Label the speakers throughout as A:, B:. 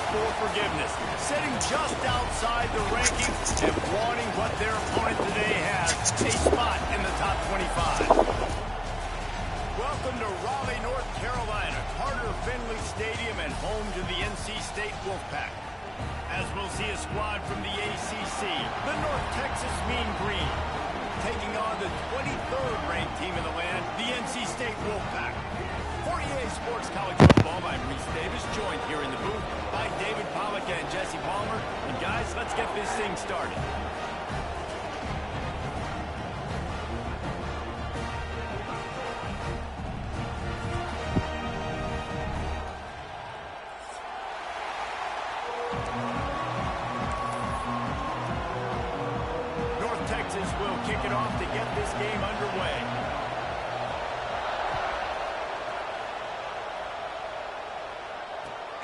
A: for forgiveness, sitting just outside the rankings and wanting what their opponent today has, a spot in the top 25. Welcome to Raleigh, North Carolina, Carter Finley Stadium and home to the NC State Wolfpack. As we'll see a squad from the ACC, the North Texas Mean Green, taking on the 23rd ranked team in the land, the NC State Wolfpack. For EA Sports College Football, I'm Reese Davis, joined here in the booth by David Pollack and Jesse Palmer. And guys, let's get this thing started. North Texas will kick it off to get this game underway.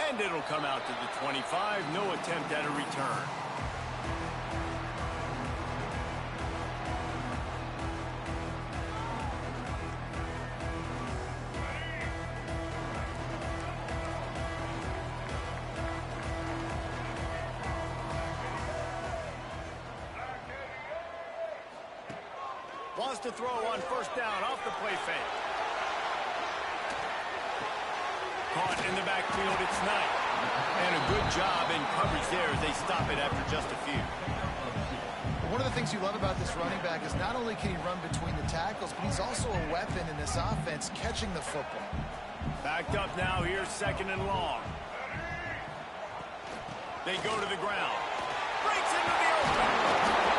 A: And it'll come out to the 25. No attempt at a return. Wants to throw on first down off the play fake. Caught in the backfield, it's Knight. And a good job in coverage there as they stop it after just a few.
B: One of the things you love about this running back is not only can he run between the tackles, but he's also a weapon in this offense catching the football.
A: Backed up now, here's second and long. They go to the ground. Breaks into the open.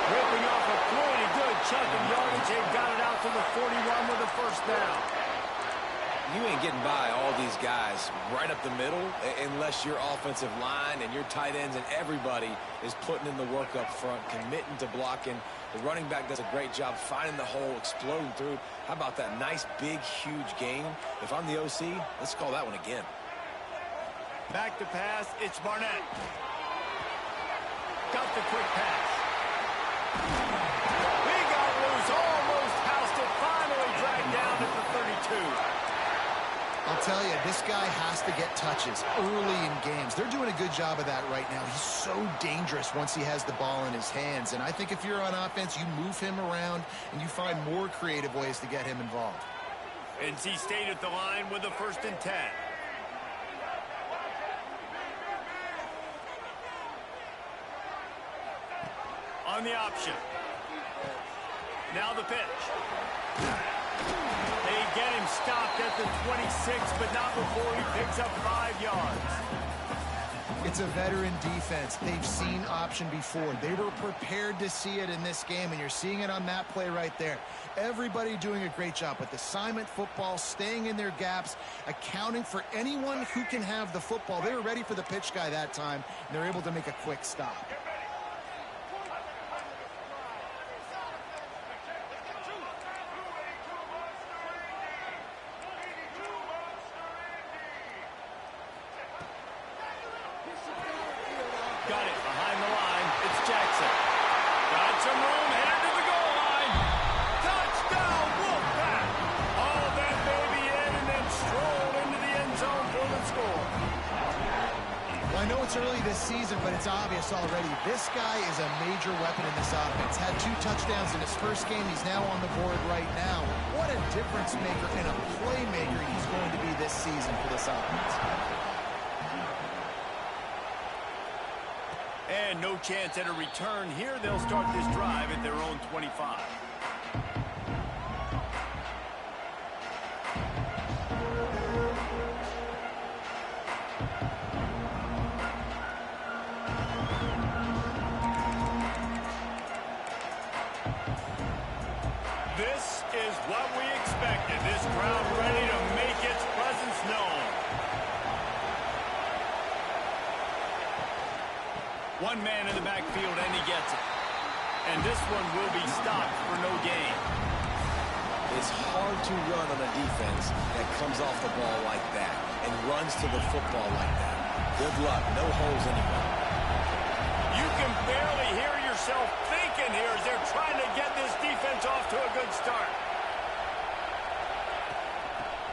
A: Ripping off a pretty good chunk of yardage. They've got it out to the 41 with a first down.
C: You ain't getting by all these guys right up the middle unless your offensive line and your tight ends and everybody is putting in the work up front, committing to blocking. The running back does a great job finding the hole, exploding through. How about that nice, big, huge gain? If I'm the OC, let's call that one again.
A: Back to pass, it's Barnett. Got the quick pass. He got loose, almost housed it, finally dragged down at the 32.
B: I'll tell you, this guy has to get touches early in games. They're doing a good job of that right now. He's so dangerous once he has the ball in his hands. And I think if you're on offense, you move him around and you find more creative ways to get him involved.
A: NC State at the line with a 1st and 10. On the option. Now the pitch. They get him stopped at the 26, but not before he picks up 5 yards.
B: It's a veteran defense. They've seen option before. They were prepared to see it in this game, and you're seeing it on that play right there. Everybody doing a great job with assignment football, staying in their gaps, accounting for anyone who can have the football. They were ready for the pitch guy that time, and they're able to make a quick stop.
A: Got it behind the line. It's Jackson. Got some room, headed to the goal line. Touchdown, Wolfpack. Hauled that baby in and then strolled into the end zone for the score.
B: Well, I know it's early this season, but it's obvious already. This guy is a major weapon in this offense. Had 2 touchdowns in his first game. He's now on the board right now. What a difference maker and a playmaker he's going to be this season for this offense.
A: And no chance at a return here. They'll start this drive at their own 25. This is what we expected. This crowd ready to make its presence known. One man in the backfield, and he gets it. And this one will be stopped for no gain.
C: It's hard to run on a defense that comes off the ball like that and runs to the football like that. Good luck. No holes anywhere.
A: You can barely hear yourself thinking here as they're trying to get this defense off to a good start.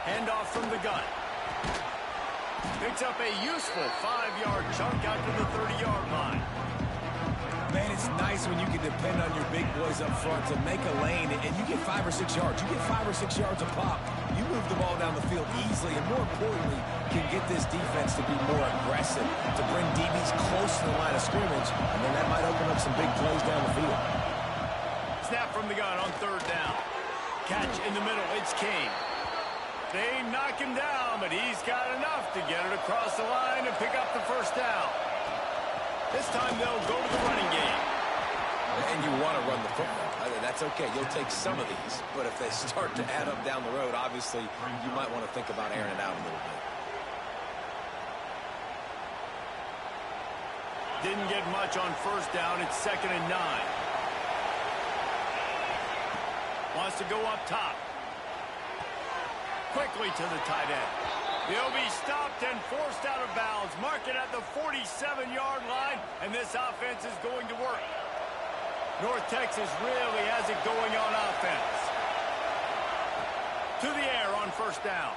A: Handoff from the gun. Picks up a useful 5-yard chunk out to the 30-yard line.
C: Man, it's nice when you can depend on your big boys up front to make a lane, and you get 5 or 6 yards. You get 5 or 6 yards a pop. You move the ball down the field easily, and more importantly, can get this defense to be more aggressive, to bring DBs close to the line of scrimmage, and then that might open up some big plays down the field.
A: Snap from the gun on 3rd down. Catch in the middle. It's King. They knock him down, but he's got enough to get it across the line and pick up the 1st down. This time they'll go to the running game.
C: And you want to run the football. That's okay. You'll take some of these. But if they start to add up down the road, obviously, you might want to think about airing it out a little bit.
A: Didn't get much on 1st down. It's 2nd and 9. Wants to go up top. Quickly to the tight end. He'll be stopped and forced out of bounds. Mark it at the 47-yard line, and this offense is going to work. North Texas really has it going on offense. To the air on 1st down.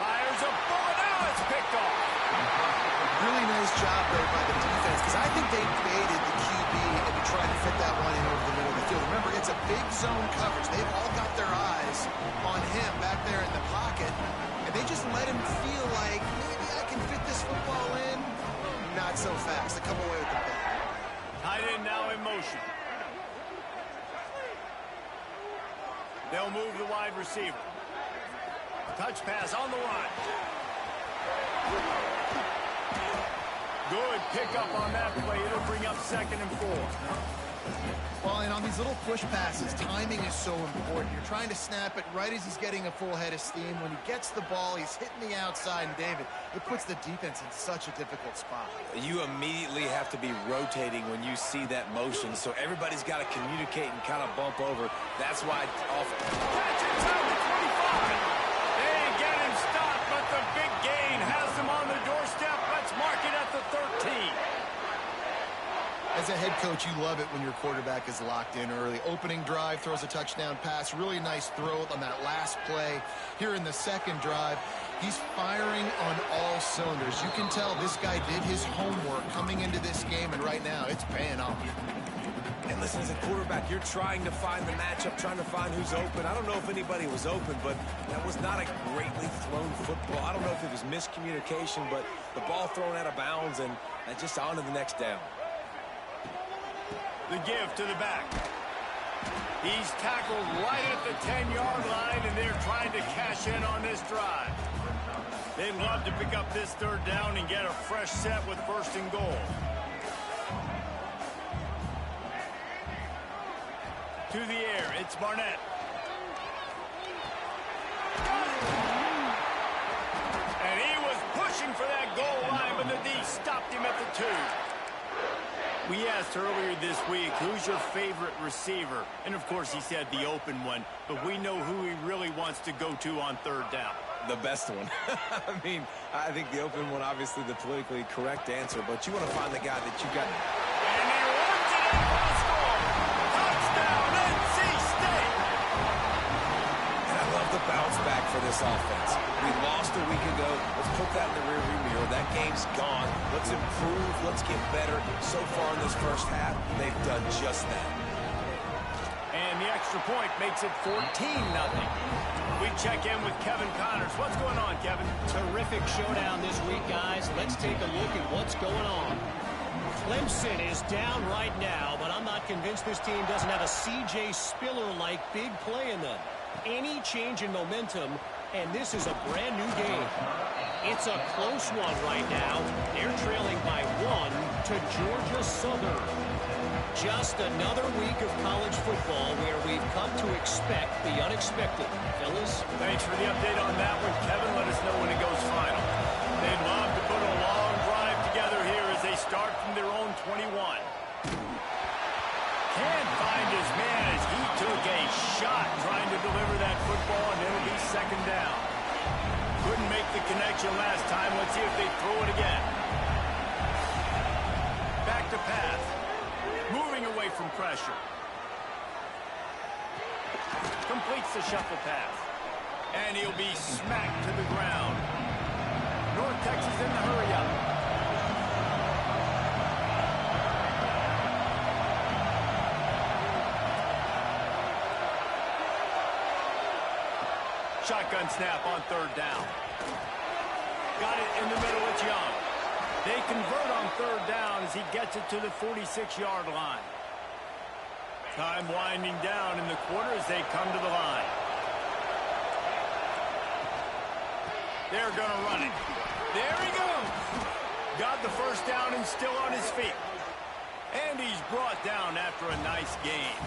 A: Fires a bullet. Now it's picked off.
B: Really nice job there by the defense, because I think they baited the QB and tried to fit that one in over the middle of the field. Remember, it's a big zone coverage. They've all got their eyes on him back there in the pocket, and they just let him feel like, maybe I can fit this football in. Not so fast. They come away with the pick.
A: Tight end now in motion. They'll move the wide receiver. Touch pass on the line. Good pickup on that play. It'll bring up 2nd and 4.
B: Well, and on these little push passes, timing is so important. You're trying to snap it right as he's getting a full head of steam. When he gets the ball, he's hitting the outside, and David, it puts the defense in such a difficult spot.
C: You immediately have to be rotating when you see that motion, so everybody's got to communicate and kind of bump over. That's why
A: Catch inside the 25. They get him stopped, but the big gain has him on the doorstep. Let's mark it at the 13.
B: As a head coach, you love it when your quarterback is locked in early. Opening drive, throws a touchdown pass. Really nice throw on that last play. Here in the 2nd drive, he's firing on all cylinders. You can tell this guy did his homework coming into this game, and right now it's paying off.
C: And listen, as a quarterback, you're trying to find the matchup, trying to find who's open. I don't know if anybody was open, but that was not a greatly thrown football. I don't know if it was miscommunication, but the ball thrown out of bounds and just on to the next down.
A: The give to the back. He's tackled right at the 10-yard line, and they're trying to cash in on this drive. They'd love to pick up this 3rd down and get a fresh set with 1st and goal. To the air, it's Barnett. And he was pushing for that goal line, but the D stopped him at the 2. We asked earlier this week, who's your favorite receiver? And, of course, he said the open one, but we know who he really wants to go to on 3rd down.
C: The best one. I mean, I think the open one, obviously the politically correct answer, but you want to find the guy that you got.
A: And he runs it in for the score. Touchdown, NC State.
C: And I love the bounce back for this offense. We lost a week ago. Let's put that in the rearview mirror. That game's gone. Let's improve. Let's get better. So far in this 1st half, they've done just that.
A: And the extra point makes it 14-0. We check in with Kevin Connors. What's going on, Kevin?
D: Terrific showdown this week, guys. Let's take a look at what's going on. Clemson is down right now, but I'm not convinced this team doesn't have a C.J. Spiller-like big play in them. Any change in momentum, and this is a brand new game. It's a close one right now. They're trailing by 1 to Georgia Southern. Just another week of college football where we've come to expect the unexpected. Fellas?
A: Thanks for the update on that one, Kevin. Let us know when it goes final. They'd love to put a long drive together here as they start from their own 21. Can't find his man as he took a shot trying to deliver that football, and it'll be 2nd down. Couldn't make the connection last time. Let's see if they throw it again. Back to pass. Moving away from pressure. Completes the shuffle pass. And he'll be smacked to the ground. North Texas in the hurry-up. Shotgun snap on third down. Got it in the middle. It's Young. They convert on third down as he gets it to the 46-yard line. Time winding down in the quarter as they come to the line. They're going to run it. There he goes. Got the first down and still on his feet. And he's brought down after a nice game.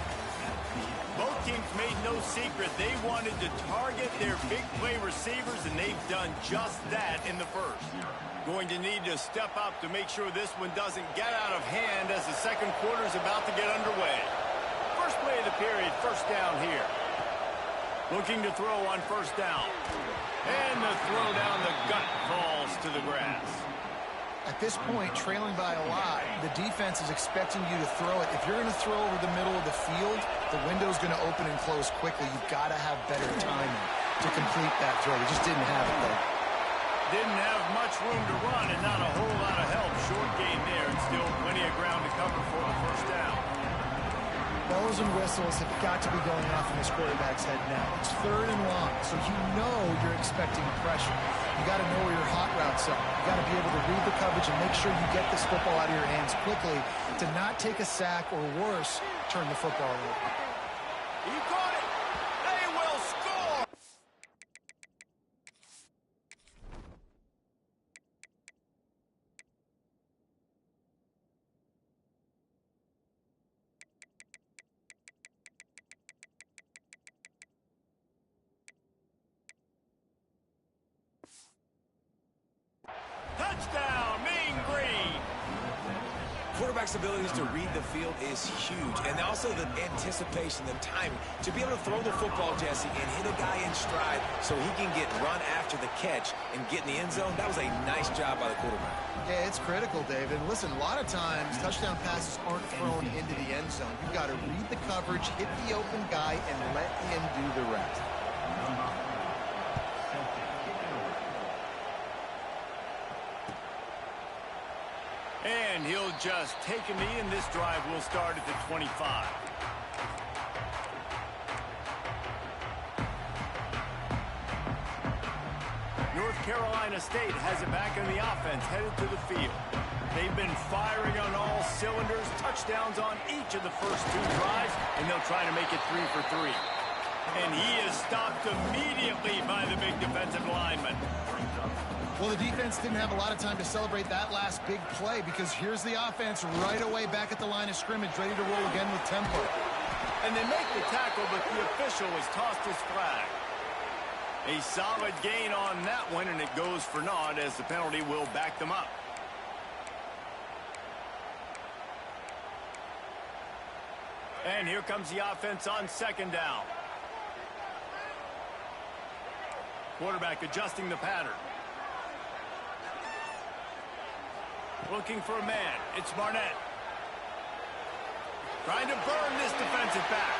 A: Both teams made no secret they wanted to target their big play receivers, and they've done just that in the first. Going to need to step up to make sure this one doesn't get out of hand as the second quarter is about to get underway. First play of the period, first down here. Looking to throw on first down. And the throw down the gut falls to the grass.
B: At this point, trailing by a lot, the defense is expecting you to throw it. If you're going to throw over the middle of the field, the window's going to open and close quickly. You've got to have better timing to complete that throw. They just didn't have it, though.
A: Didn't have much room to run and not a whole lot of help. Short gain there and still plenty of ground to cover for the first down.
B: Bells and whistles have got to be going off in this quarterback's head now. It's third and long, so you know you're expecting pressure. You got to know where your hot routes are. You got to be able to read the coverage and make sure you get this football out of your hands quickly to not take a sack or worse, turn the football over.
A: He caught it. They will score. Touchdown, Mean Green.
C: Quarterback's abilities to read the field is huge, and also the anticipation, the timing. To be able to throw the football, Jesse, and hit a guy in stride so he can get run after the catch and get in the end zone, that was a nice job by the quarterback.
B: Yeah, it's critical, David. Listen, a lot of times, touchdown passes aren't thrown into the end zone. You've got to read the coverage, hit the open guy, and let him do the rest.
A: And he'll just take a knee, and this drive will start at the 25. North Carolina State has it back in the offense, headed to the field. They've been firing on all cylinders, touchdowns on each of the first two drives, and they'll try to make it 3 for 3. And he is stopped immediately by the big defensive lineman.
B: Well, the defense didn't have a lot of time to celebrate that last big play because here's the offense right away back at the line of scrimmage, ready to roll again with tempo.
A: And they make the tackle, but the official has tossed his flag. A solid gain on that one, and it goes for naught as the penalty will back them up. And here comes the offense on second down. Quarterback adjusting the pattern. Looking for a man. It's Barnett. Trying to burn this defensive back.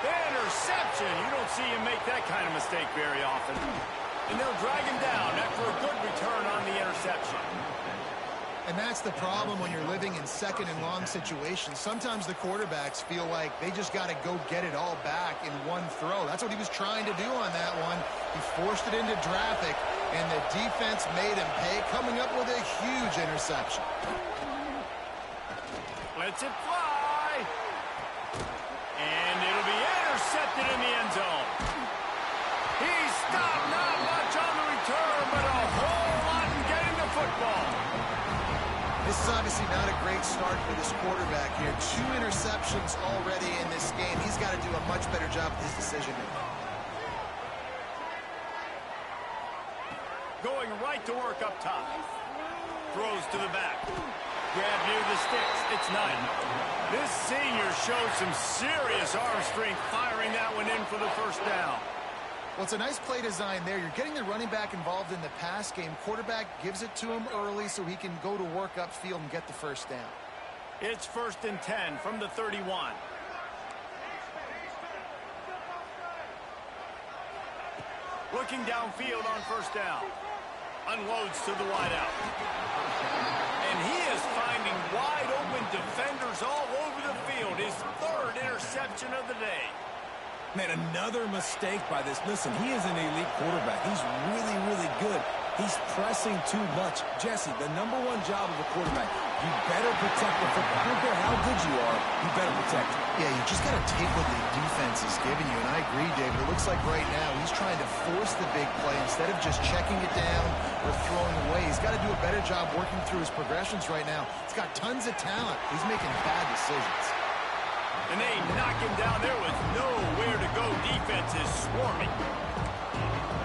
A: Interception. You don't see him make that kind of mistake very often. And they'll drag him down after a good return on the interception.
B: And that's the problem when you're living in second and long situations. Sometimes the quarterbacks feel like they just got to go get it all back in one throw. That's what he was trying to do on that one. He forced it into traffic, and the defense made him pay, coming up with a huge interception.
A: Lets it fly. And it'll be intercepted in the end zone. He stopped, not much on the return, but a whole lot in getting the football.
B: This is obviously not a great start for this quarterback here. 2 interceptions already in this game. He's got to do a much better job with his decision-making.
A: Going right to work up top. Throws to the back. Grab near the sticks. It's Knight. This senior showed some serious arm strength firing that one in for the first down.
B: Well, it's a nice play design there. You're getting the running back involved in the pass game. Quarterback gives it to him early so he can go to work upfield and get the first down.
A: It's 1st and 10 from the 31. Looking downfield on first down. Unloads to the wideout. And he is finding wide-open defenders all over the field. His third interception of the day.
C: Man, another mistake by this. Listen, he is an elite quarterback. He's really, really good. He's pressing too much. Jesse, the #1 job of a quarterback, you better protect the football. I don't care how good you are, you better protect it.
B: Yeah, you just got to take what the defense is giving you. And I agree, David. It looks like right now he's trying to force the big play instead of just checking it down or throwing away. He's got to do a better job working through his progressions right now. He's got tons of talent. He's making bad decisions.
A: And they knock him down. There was nowhere to go. Defense is swarming.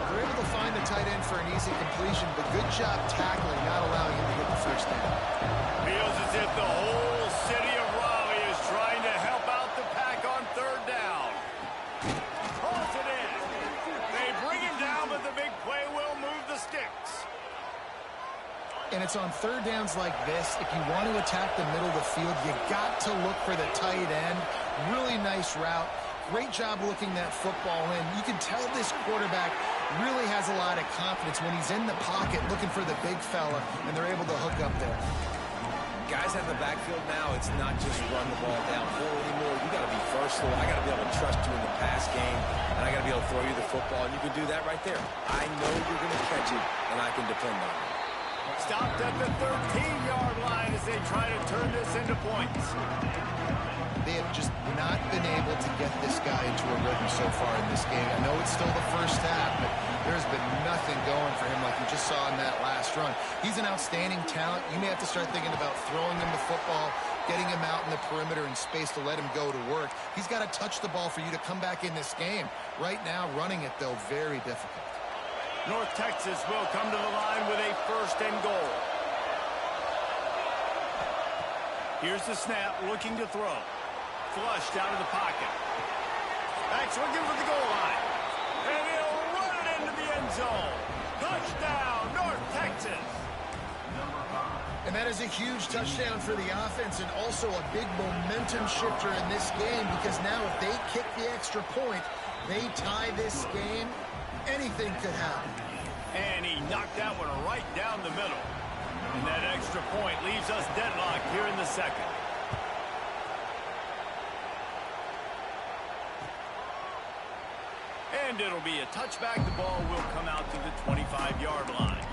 B: They're able to find the tight end for an easy completion, but good job tackling, not allowing him to get the first down.
A: Feels as if the whole city of Raleigh is trying to help out the Pack on third down. Calls it in. They bring him down, but the big play will move the sticks.
B: And it's on third downs like this. If you want to attack the middle of the field, you got to look for the tight end. Really nice route. Great job looking that football in. You can tell this quarterback really has a lot of confidence when he's in the pocket looking for the big fella, and they're able to hook up there.
C: Guys out of the backfield now, it's not just run the ball downhill anymore. You got to be versatile. I got to be able to trust you in the pass game, and I got to be able to throw you the football, and you can do that right there. I know you're going to catch it, and I can depend on it.
A: Stopped at the 13-yard line as they try to turn this into points.
B: They have just not been able to get this guy into a rhythm so far in this game. I know it's still the first half, but there's been nothing going for him like you just saw in that last run. He's an outstanding talent. You may have to start thinking about throwing him the football, getting him out in the perimeter in space to let him go to work. He's got to touch the ball for you to come back in this game. Right now, running it, though, very difficult.
A: North Texas will come to the line with a 1st and goal. Here's the snap, looking to throw. Flushed out of the pocket. Backs looking for the goal line. And he'll run it into the end zone. Touchdown, North Texas.
B: And that is a huge touchdown for the offense and also a big momentum shifter in this game because now if they kick the extra point, they tie this game, anything could happen.
A: And he knocked that one right down the middle. And that extra point leaves us deadlocked here in the second. And it'll be a touchback. The ball will come out to the 25-yard line.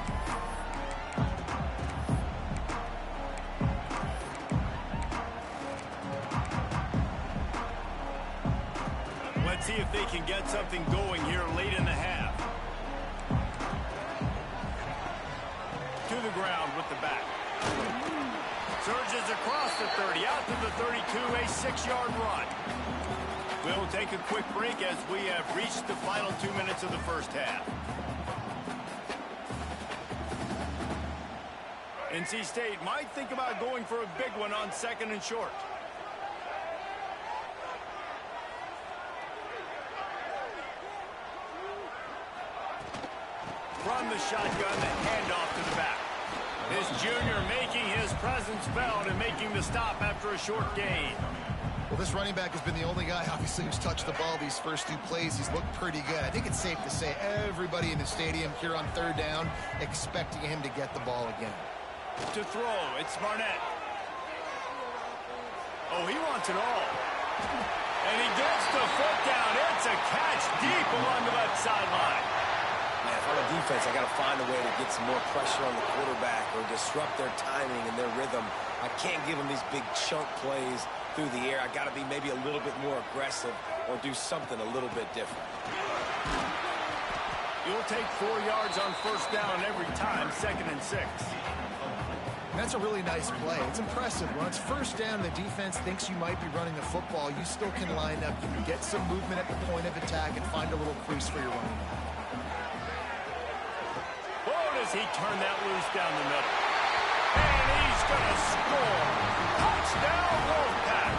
A: Let's see if they can get something going here late in the half. To the ground with the back. Surges across the 30, out to the 32, a 6-yard run. We'll take a quick break as we have reached the final 2 minutes of the first half. NC State might think about going for a big one on 2nd and short. From the shotgun, the handoff to the back. This junior making his presence felt and making the stop after a short gain.
B: Well, this running back has been the only guy, obviously, who's touched the ball these first 2 plays. He's looked pretty good. I think it's safe to say everybody in the stadium here on 3rd down expecting him to get the ball again.
A: To throw, it's Barnett. Oh, he wants it all. And he gets the foot down. It's a catch deep along the left sideline.
C: Man, if I'm a defense, I got to find a way to get some more pressure on the quarterback or disrupt their timing and their rhythm. I can't give them these big chunk plays through the air. I got to be maybe a little bit more aggressive or do something a little bit different.
A: You'll take 4 yards on 1st down every time, 2nd and 6.
B: That's a really nice play. It's impressive. When it's 1st down, the defense thinks you might be running the football. You still can line up. You can get some movement at the point of attack and find a little crease for your running back.
A: Does he turn that loose down the middle? And he's going to score. Touchdown, Wolfpack.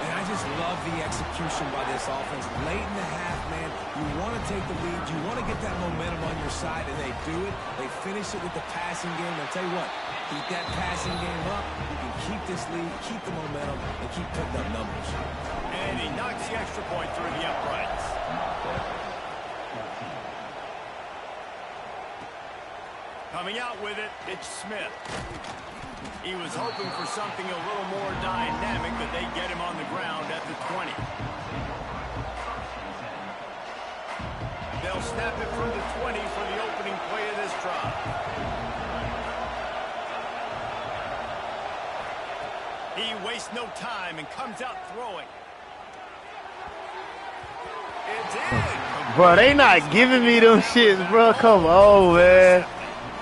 C: And I just love the execution by this offense. Late in the half, man, you want to take the lead. You want to get that momentum on your side, and they do it. They finish it with the passing game. I'll tell you what, keep that passing game up. You can keep this lead, keep the momentum, and keep putting up numbers.
A: And he knocks the extra point through the uprights. Coming out with it, it's Smith. He was hoping for something a little more dynamic, but they get him on the ground at the 20. They'll snap it from the 20 for the opening play of this drive. He wastes no time and comes out throwing. It's in.
E: Bro, they not giving me them shits, bro. Come on, man.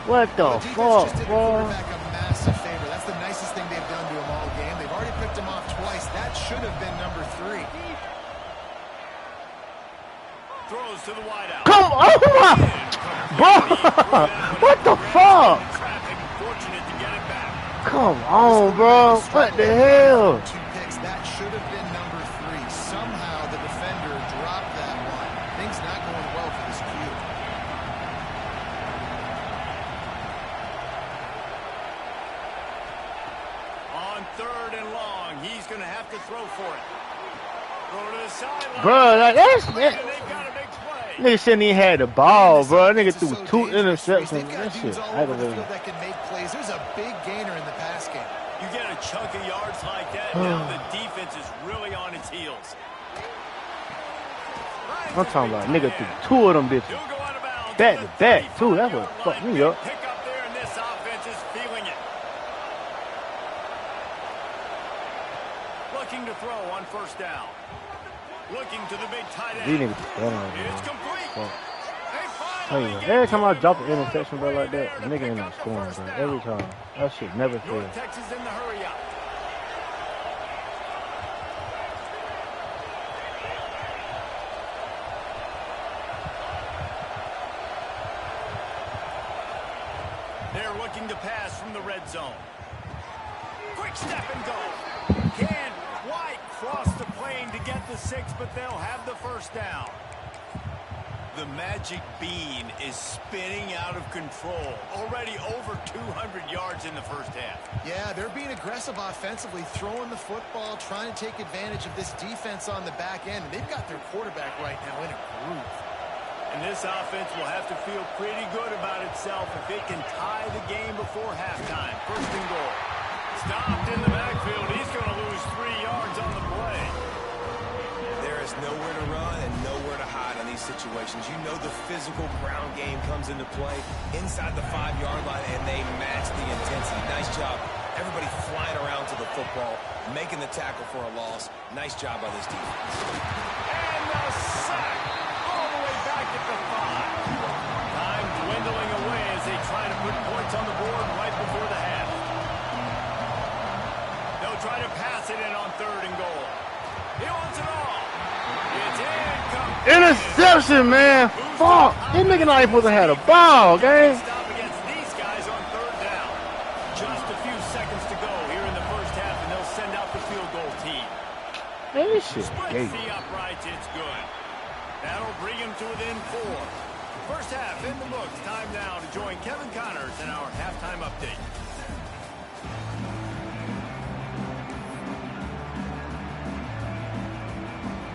E: What the fuck, bro?
B: A massive favor. That's the nicest thing they've done to him all game. They've already picked him off twice. That should have been number 3.
A: Throws to the wideout.
E: Come on, bro. What the fuck?
A: Fortunate to get it back.
E: Come on, bro. What the hell?
B: 2 picks. That should have been number 3. Somehow the defender dropped that one. Things not going well for this Q.
A: On 3rd and long, he's going to have to throw for it. Throw to the sideline.
E: Bro, like that's
A: And they've got a big play.
E: nigga shouldn't even had the ball, bro. Nigga threw 2 interceptions.
B: They've got
E: That
B: dudes
E: shit
B: all over the
E: aggravating.
B: field that can make plays. There's a big gainer in the pass game.
A: You get a chunk of yards like that, now the defense is really on its heels.
E: I'm talking about nigga threw 2 of them bitches.
A: He'll go out of bounds
E: Back
A: at
E: to
A: the
E: back, too. That's
A: 35-yard
E: what fucked
A: line.
E: me up.
A: Pick up there, and this offense is feeling it. Looking to throw on 1st down. Looking to the big tight end.
E: These niggas better,
A: It's
E: man.
A: complete.
E: Fuck.
A: They
E: Tell you
A: finally
E: what,
A: get
E: every
A: it.
E: time I drop an interception, bro, like that, the nigga end up scoring, bro. Every time. That shit never fails.
A: North Texas in the hurry up. They're looking to pass from the red zone. Quick step and go. Can't quite cross the plane to get the 6, but they'll have the 1st down. The magic bean is spinning out of control. Already over 200 yards in the 1st half.
B: Yeah, they're being aggressive offensively, throwing the football, trying to take advantage of this defense on the back end. And they've got their quarterback right now in a groove.
A: And this offense will have to feel pretty good about itself if it can tie the game before halftime. 1st and goal. Stopped in the backfield. He's going to lose 3 yards on the play.
C: There is nowhere to run and nowhere to hide in these situations. You know the physical ground game comes into play inside the 5-yard line, and they match the intensity. Nice job. Everybody flying around to the football, making the tackle for a loss. Nice job by this defense.
A: And the sack all the way back at the 5. Time dwindling away as they try to put points on the board right before the half. They'll try to pass it in on 3rd and goal. He wants it all. It's incomplete.
E: Interception, man. Fuck. This nigga not even supposed to have the ball, gang.
A: Stop against these guys on 3rd down. Just a few seconds to go here in the 1st half, and they'll send out the field goal team.
E: Man, this shit gay.
A: Splits the uprights. It's good. That'll bring him to within 4. 1st half in the books. Time now to join Kevin Connors in our halftime update.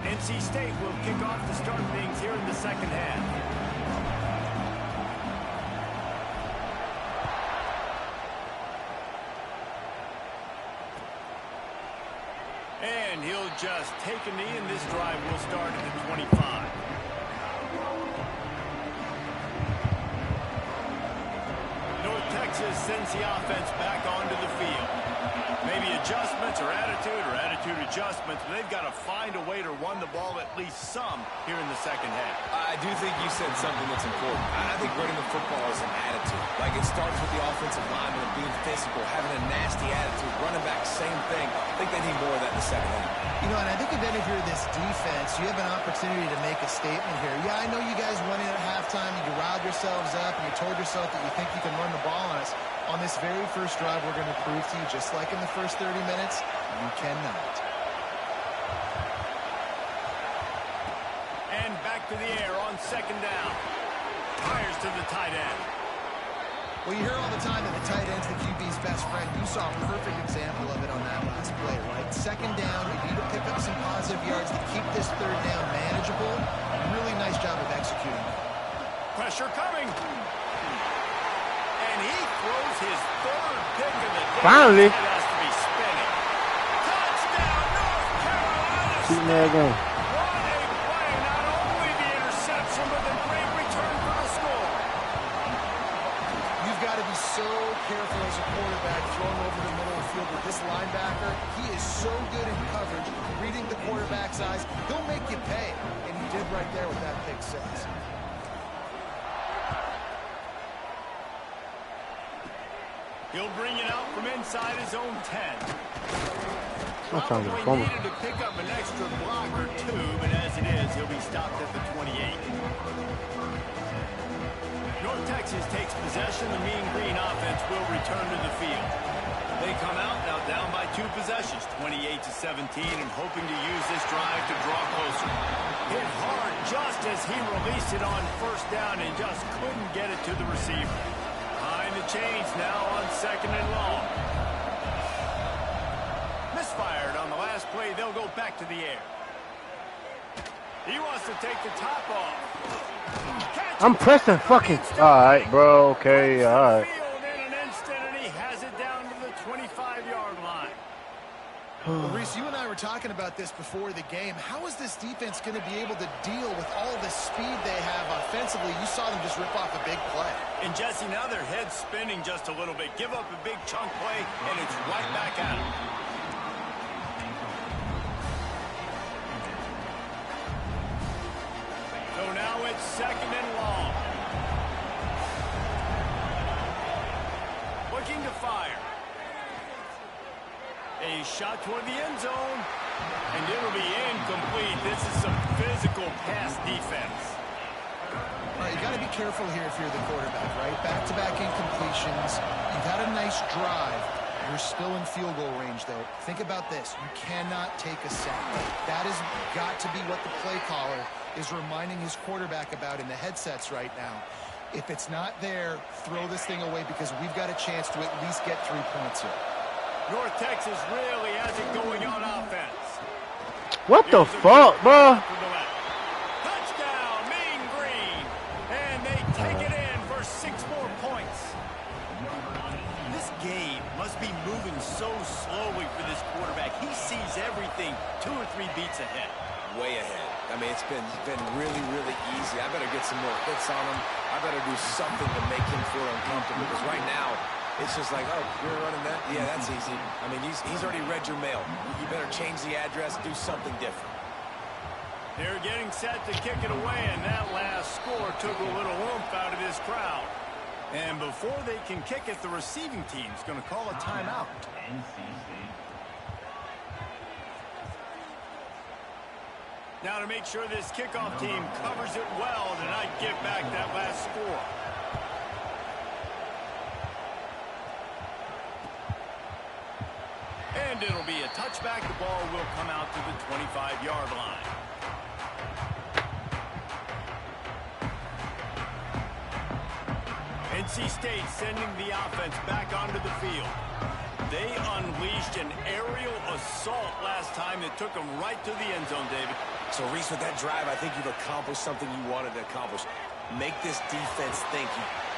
A: NC State will kick off to start things here in the 2nd half. And he'll just take a knee, and this drive will start at the 25. North Texas sends the offense back onto the field. Maybe adjustments or attitude adjustments, but they've got to find a way to run the ball at least some here in the 2nd half.
C: I do think you said something that's important. I think running the football is an attitude. Like, it starts with the offensive lineman being physical, having a nasty attitude. Running back, same thing. I think they need more of that in the 2nd half.
B: You know, and I think if you're this defense, you have an opportunity to make a statement here. Yeah, I know you guys went in at halftime and you riled yourselves up and you told yourself that you think you can run the ball on us. On this very first drive, we're going to prove to you, just like in the first 30 minutes, you cannot.
A: And back to the air on 2nd down. Fires to the tight end.
B: Well, you hear all the time that the tight end's the QB's best friend. You saw a perfect example of it on that last play, right? 2nd down, you need to pick up some positive yards to keep this 3rd down manageable. Really nice job of executing.
A: Pressure coming. And he throws his third pick of the day.
E: Finally.
A: It has to be spinning. Touchdown, North Carolina.
E: Keep that going.
A: What a play. Not only the interception, but the great return for the score.
B: You've got to be so careful as a quarterback throwing over the middle of the field with this linebacker. He is so good in coverage, reading the quarterback's eyes. He'll make you pay, and he did right there with that pick six.
A: He'll bring it out from inside his own 10.
E: I'm trying to
A: Probably needed to pick up an extra block or two, but as it is, he'll be stopped at the 28. North Texas takes possession. The Mean Green offense will return to the field. They come out now down by 2 possessions, 28-17, and hoping to use this drive to draw closer. Hit hard just as he released it on first down and just couldn't get it to the receiver. Behind the chains now on 2nd and long. Misfired on the last play. They'll go back to the air. He wants to take the top off.
E: I'm pressing fucking. All right, bro. Okay, all right.
A: In an instant, and he has it down to the 25-yard line.
B: Well, Reese, you and I were talking about this before the game. How is this defense going to be able to deal with all the speed they have offensively? You saw them just rip off a big play.
A: And Jesse, now their head's spinning just a little bit. Give up a big chunk play, and it's right back at them. So now it's 2nd and long. Looking to fire. A shot toward the end zone, and it'll be incomplete. This is some physical pass defense.
B: All right, you got to be careful here if you're the quarterback, right? Back-to-back incompletions. You've had a nice drive. You're still in field goal range, though. Think about this. You cannot take a sack. That has got to be what the play caller is reminding his quarterback about in the headsets right now. If it's not there, throw this thing away because we've got a chance to at least get 3 points here.
A: North Texas really has it going on offense.
E: What the fuck, bro?
A: Touchdown, Mean Green. And they take it in for 6 more points. This game must be moving so slowly for this quarterback. He sees everything 2 or 3 beats ahead.
C: Way ahead. I mean, it's been really, really easy. I better get some more hits on him. I better do something to make him feel uncomfortable because right now, it's just like, oh, you're running that? Yeah, that's easy. I mean, he's already read your mail. You better change the address, do something different.
A: They're getting set to kick it away, and that last score took a little oomph out of this crowd. And before they can kick it, the receiving team's going to call a timeout. Now to make sure this kickoff team covers it well to not give back that last score. And it'll be a touchback. The ball will come out to the 25-yard line. NC State sending the offense back onto the field. They unleashed an aerial assault last time that took them right to the end zone, David.
C: So, Reese, with that drive, I think you've accomplished something you wanted to accomplish. Make this defense think.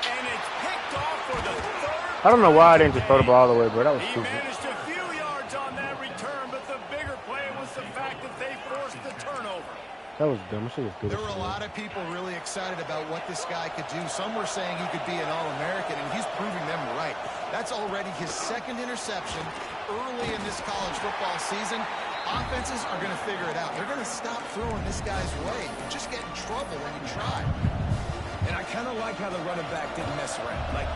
A: And it's picked off for the 3rd.
E: I don't know why I didn't just throw the ball all the way, bro. That was
A: He
E: stupid.
A: managed a few yards on that return, but the bigger play was the fact that they forced the turnover.
E: That was dumb. I should have
B: There were a lot of people really excited about what this guy could do. Some were saying he could be an All-American, and he's proving them right. That's already his 2nd interception early in this college football season. Offenses are going to figure it out. They're going to stop throwing this guy's way. You just get in trouble when you try.
F: And I kind of like how the running back didn't mess around. Like,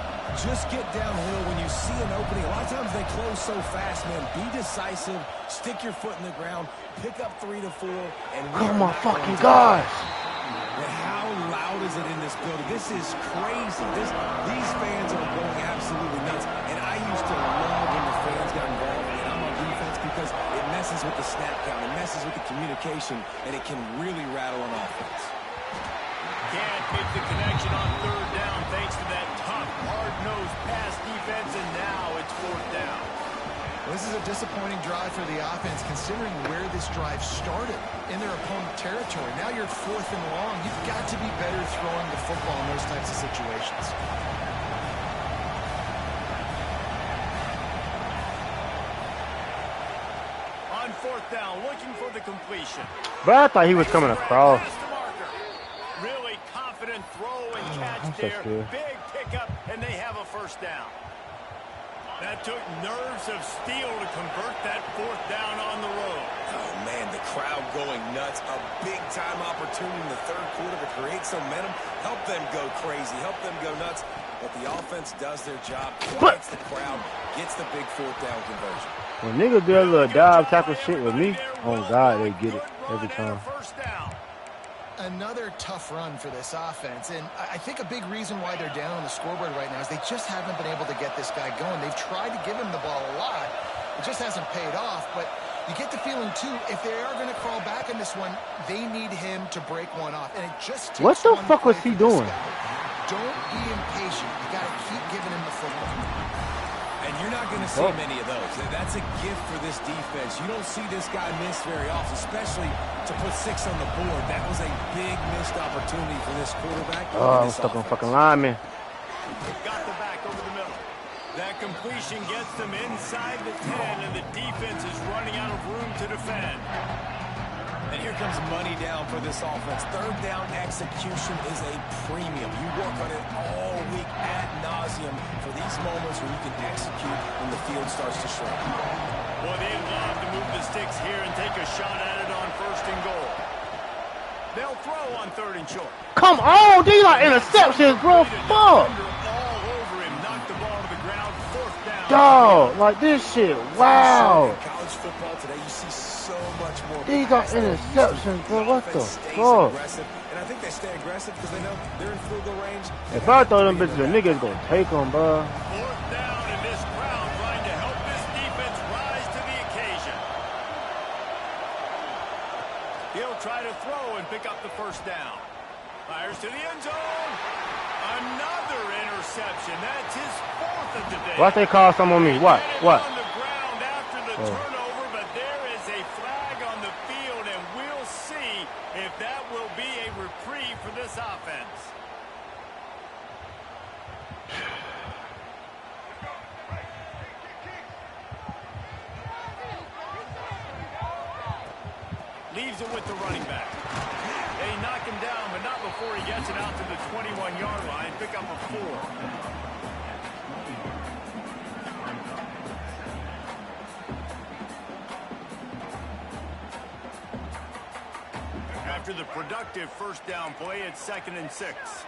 F: just get downhill when you see an opening. A lot of times they close so fast, man. Be decisive. Stick your foot in the ground. Pick up 3 to 4. And
E: Oh my fucking gosh.
F: And how loud is it in this building? This is crazy. These fans are going absolutely nuts. And I used to love when the fans got involved and I'm on defense because it messes with the snap count. It messes with the communication, and it can really rattle an offense.
A: Can't make the connection on 3rd down thanks to that tough, hard-nosed pass defense, and now it's 4th down.
B: This is a disappointing drive for the offense considering where this drive started in their opponent territory. Now you're 4th and long. You've got to be better throwing the football in those types of situations.
A: fourth down, looking for the completion.
E: Bro, I thought he was coming across.
A: Really confident throw and catch there. Big pickup, and they have a first down. That took nerves of steel to convert that fourth down on the road.
C: Oh, man, the crowd going nuts. A big-time opportunity in the third quarter to create some momentum. Help them go crazy. Help them go nuts. But the offense does their job, quiets the crowd, gets the big fourth down conversion.
E: When niggas do a little dive tackle shit with me, oh, God, they get it every time.
B: Another tough run for this offense, and I think a big reason why they're down on the scoreboard right now is they just haven't been able to get this guy going. They've tried to give him the ball a lot. It just hasn't paid off, but you get the feeling, too, if they are going to crawl back in this one, they need him to break one off, and it just takes
E: what the fuck was he doing?
B: Don't be impatient. You got to keep giving him the football.
C: And you're not going to see many of those. That's a gift for this defense. You don't see this guy miss very often, especially to put 6 on the board. That was a big missed opportunity for this quarterback.
E: Oh, I'm stuck on fucking lineman.
A: Got the back over the middle. That completion gets them inside the 10, and the defense is running out of room to defend.
C: And here comes money down for this offense. Third down execution is a premium. You work on it all week ad nauseum for these moments where you can execute when the field starts to shrink.
A: Well, they love to move the sticks here and take a shot at it on first and goal. They'll throw on third and short.
E: Come on, these are interceptions, bro. Fuck.
A: All over him, knocked the ball to the ground. Fourth down.
E: Dog, like this shit. Wow.
C: In college football today, you see so much more.
E: These are interceptions, bro. What the fuck?
C: And I think they stay aggressive because they know they're in field goal range.
E: If I throw them bitches, the niggas gonna take them, bro.
A: Fourth down, and this crowd trying to help this defense rise to the occasion. He'll try to throw and pick up the first down. Fires to the end zone. Another interception. That's his fourth of the day.
E: What they call some on me? What?
A: On the ground after the turnover, but there is a flag on the field, and we'll see if that will be a reprieve for this offense. Leaves it with the running back. They knock him down, but not before he gets it out to the 21-yard line. Pick up a 4. After the productive first down play, it's 2nd and 6.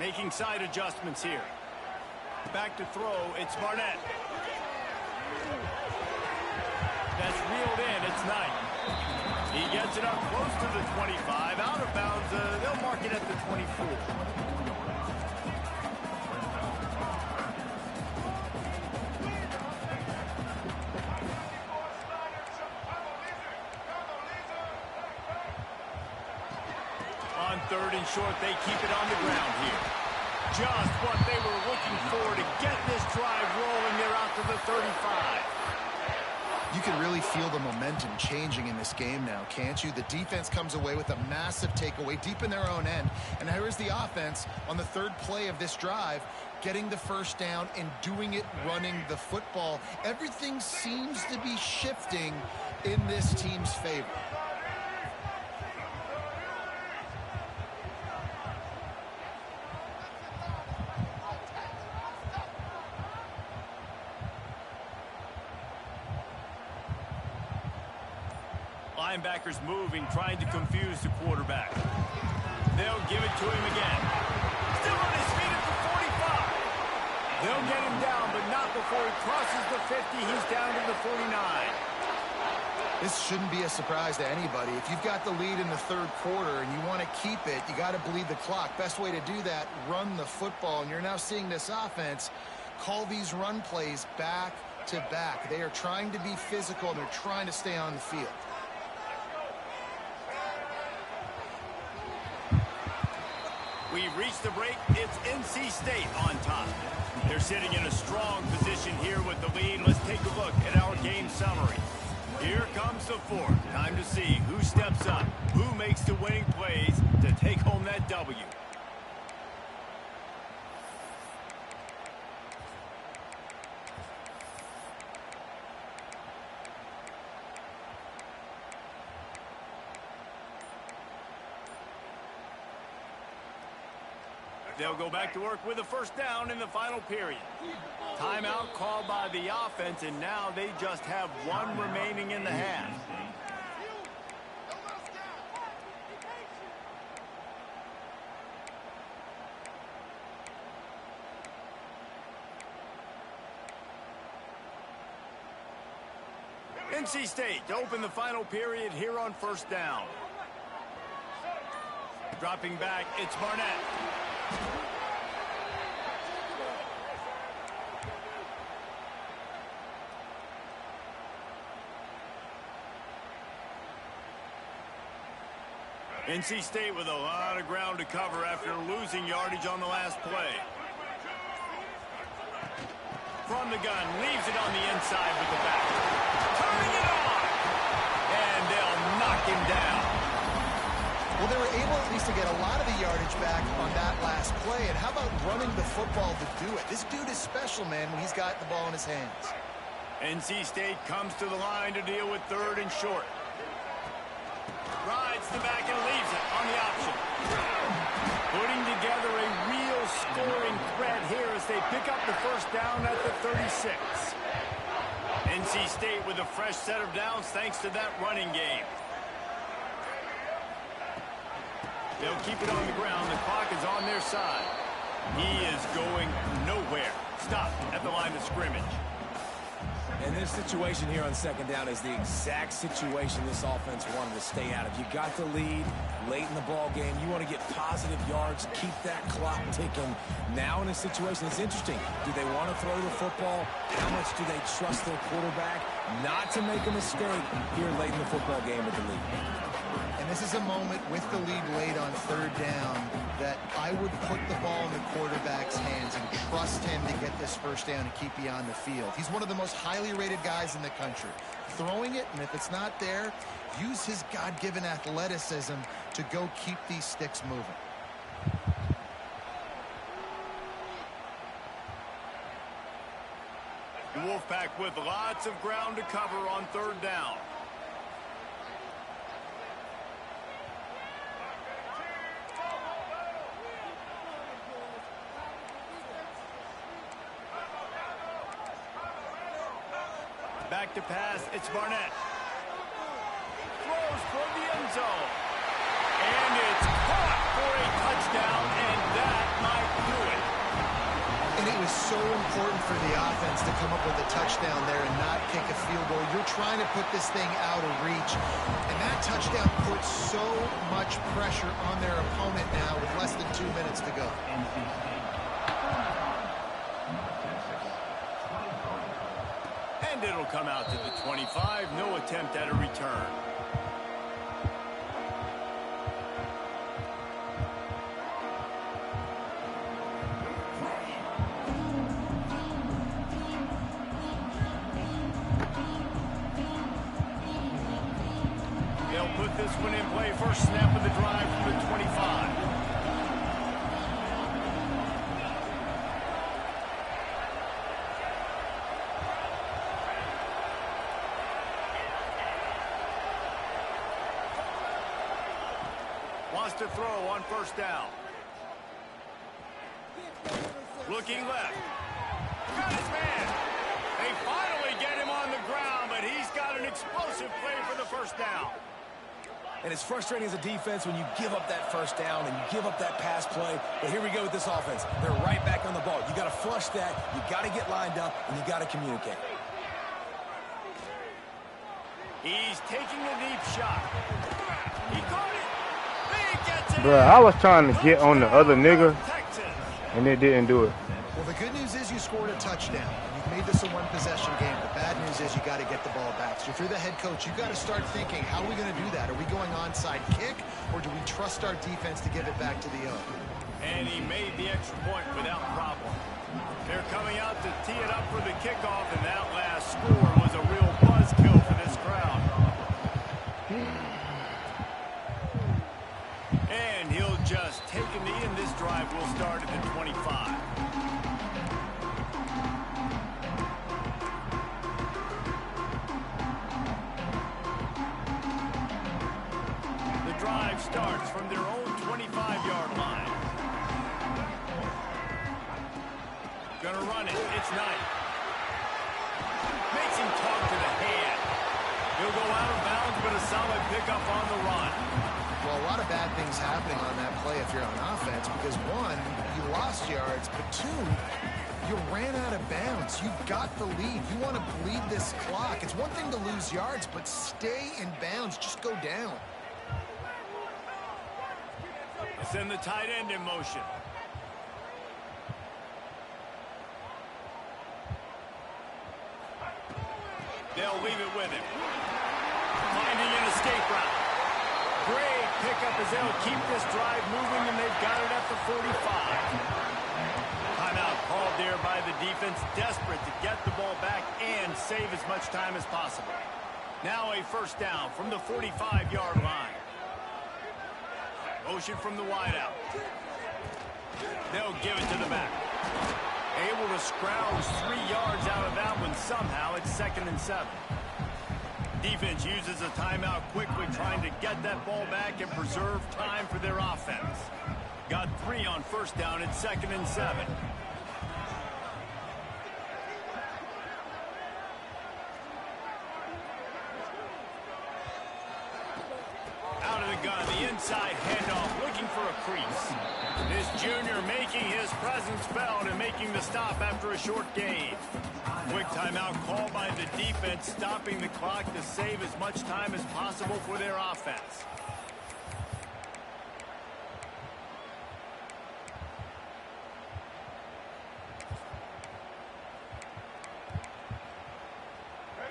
A: Making side adjustments here. Back to throw, it's Barnett. That's reeled in, it's Knight. He gets it up close to the 25, out of bounds. They'll mark it at the 24. On third and short, they keep it on the ground here. Just what they were looking for to get this drive rolling. They're out to the 35.
B: You can really feel the momentum changing in this game now, can't you? The defense comes away with a massive takeaway deep in their own end. And here is the offense on the third play of this drive, getting the first down and doing it running the football. Everything seems to be shifting in this team's favor.
A: Linebackers moving, trying to confuse the quarterback. They'll give it to him again. Still on his feet at the 45. They'll get him down, but not before he crosses the 50. He's down to the 49.
B: This shouldn't be a surprise to anybody. If you've got the lead in the third quarter and you want to keep it, you got to bleed the clock. Best way to do that, run the football. And you're now seeing this offense call these run plays back to back. They are trying to be physical, and they're trying to stay on the field.
A: We've reached the break. It's NC State on top. They're sitting in a strong position here with the lead. Let's take a look at our game summary. Here comes the fourth. Time to see who steps up, who makes the winning plays to take home that W. They'll go back to work with a first down in the final period. Timeout called by the offense, and now they just have one remaining in the half. NC State to open the final period here on first down. Dropping back, it's Barnett. NC State with a lot of ground to cover after losing yardage on the last play. From the gun, leaves it on the inside with the back. Turning it on! And they'll knock him down.
B: Well, they were able at least to get a lot of the yardage back on that last play. And how about running the football to do it? This dude is special, man, when he's got the ball in his hands.
A: NC State comes to the line to deal with third and short. Rides the back and leaves it on the option. Putting together a real scoring threat here as they pick up the first down at the 36. NC State with a fresh set of downs thanks to that running game. They'll keep it on the ground. The clock is on their side. He is going nowhere. Stop at the line of scrimmage.
F: And this situation here on second down is the exact situation this offense wanted to stay out of. You got the lead late in the ball game. You want to get positive yards, keep that clock ticking. Now in a situation, it's interesting. Do they want to throw the football? How much do they trust their quarterback not to make a mistake here late in the football game with the lead?
B: And this is a moment with the lead late on third down that I would put the ball in the quarterback's hands and trust him to get this first down and keep you on the field. He's one of the most highly rated guys in the country. Throwing it, and if it's not there, use his God-given athleticism to go keep these sticks moving.
A: The Wolfpack with lots of ground to cover on third down. Back to pass, it's Barnett. Throws toward the end zone. And it's caught for a touchdown, and that might do it.
B: And it was so important for the offense to come up with a touchdown there and not kick a field goal. You're trying to put this thing out of reach. And that touchdown puts so much pressure on their opponent now with less than 2 minutes to go.
A: And it'll come out to the 25. No attempt at a return. They'll put this one in play. First snap of the drive from the 25. Wants to throw on first down. Looking left. Got his man. They finally get him on the ground, but he's got an explosive play for the first down.
F: And it's frustrating as a defense when you give up that first down and you give up that pass play. But here we go with this offense. They're right back on the ball. You got to flush that. You got to get lined up, and you got to communicate.
A: He's taking a deep shot. He caught it. He gets it.
E: Bro, I was trying to get on the other nigga, and it didn't do it.
B: Well, the good news is you scored a touchdown. You've made this a one-possession game. The bad news is you got to get the ball back. So if you're the head coach, you got to start thinking, how are we going to do that? Are we going onside kick, or do we trust our defense to give it back to the owner?
A: And he made the extra point without problem. They're coming out to tee it up for the kickoff, and that last score was a real buzzkill for this crowd. And he'll just take a knee, and this drive will start at the 25. The drive starts from their own 25-yard line. Gonna run it. It's Knight. Makes him talk to the hand. He'll go out of bounds, but a solid pickup on the run.
B: Well, a lot of bad things happening on that play if you're on offense because, one, you lost yards, but two, you ran out of bounds. You got the lead. You want to bleed this clock. It's one thing to lose yards, but stay in bounds. Just go down.
A: Send the tight end in motion. They'll leave it with him. Finding an escape route. Great pickup as they'll keep this drive moving, and they've got it at the 45. Timeout called there by the defense, desperate to get the ball back and save as much time as possible. Now a first down from the 45-yard line. Motion from the wideout. They'll give it to the back. Able to scrounge 3 yards out of that one somehow. It's 2nd and 7. Defense uses a timeout quickly, trying to get that ball back and preserve time for their offense. Got 3 on first down. It's 2nd and 7. Out of the gun, the inside handoff, looking for a crease. This junior making his presence felt and making the stop after a short gain. Quick timeout called by the defense, stopping the clock to save as much time as possible for their offense.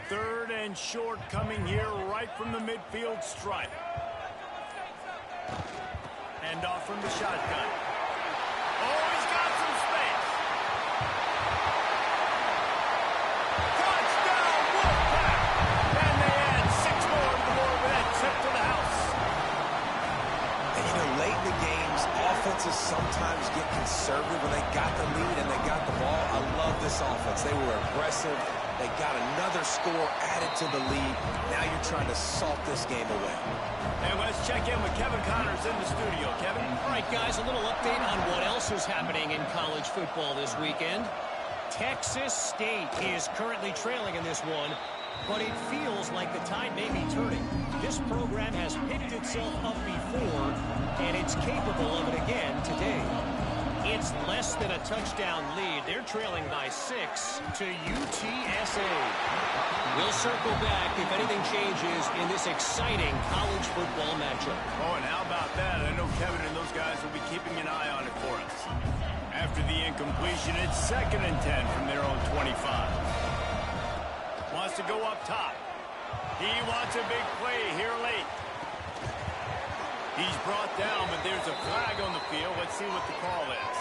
A: Third and short coming here right from the midfield stripe. Hand off from the shotgun. Oh, he's got some space. Touchdown, Wolfpack! And they add 6 more to the board with that tip to the house.
C: And, you know, late in the games, offenses sometimes get conservative when they got the lead and they got the ball. I love this offense. They were aggressive. They got another score added to the lead. Now you're trying to salt this game away.
A: And let's check in with Kevin Connors in the studio. Kevin?
D: All right, guys, a little update on what else is happening in college football this weekend. Texas State is currently trailing in this one, but it feels like the tide may be turning. This program has picked itself up before, and it's capable of it again today. It's less than a touchdown lead. They're trailing by 6 to UTSA. We'll circle back if anything changes in this exciting college football matchup.
A: Oh, and how about that? I know Kevin and those guys will be keeping an eye on it for us. After the incompletion, it's 2nd and 10 from their own 25. Wants to go up top. He wants a big play here late. He's brought down, but there's a flag on the field. Let's see what the call is.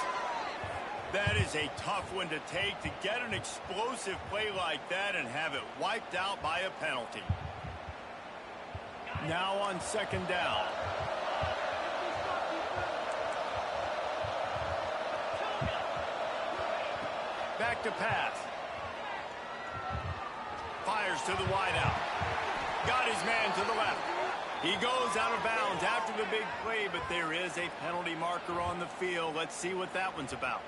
A: That is a tough one to take, to get an explosive play like that and have it wiped out by a penalty. Now on 2nd down. Back to pass. Fires to the wideout. Got his man to the left. He goes out of bounds after the big play, but there is a penalty marker on the field. Let's see what that one's about.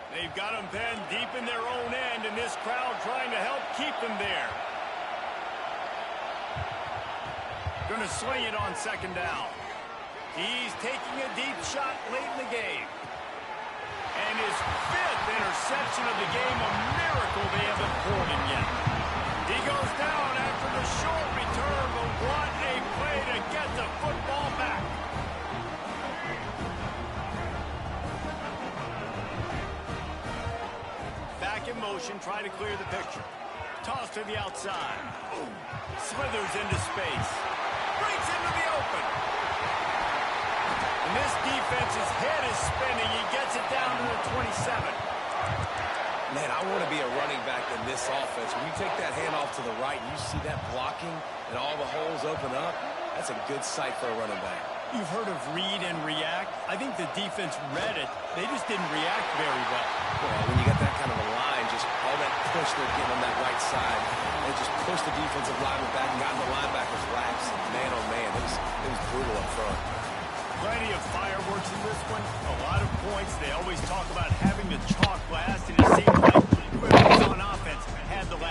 A: They've got them pinned deep in their own end, and this crowd trying to help keep them there. Going to sling it on 2nd down. He's taking a deep shot late in the game. And his 5th interception of the game, a miracle they haven't pulled him yet. He goes down after the short return, but what a play to get the football back. Back in motion, trying to clear the picture. Toss to the outside. Slithers into space. Breaks into the open. And this defense's head is spinning. He gets it down to the 27.
C: Man, I want to be a running back in this offense. When you take that handoff to the right and you see that blocking and all the holes open up, that's a good sight for a running back.
A: You've heard of read and react. I think the defense read it. They just didn't react very well.
C: Well, when you got that kind of a line, just all that push they're getting on that right side, they just pushed the defensive lineman back and got in the linebacker's laps. Man, oh man, it was brutal up front.
A: Plenty of fireworks in this one. A lot of points. They always talk about having the chalk last, and it seemed like whoever was on offense had the last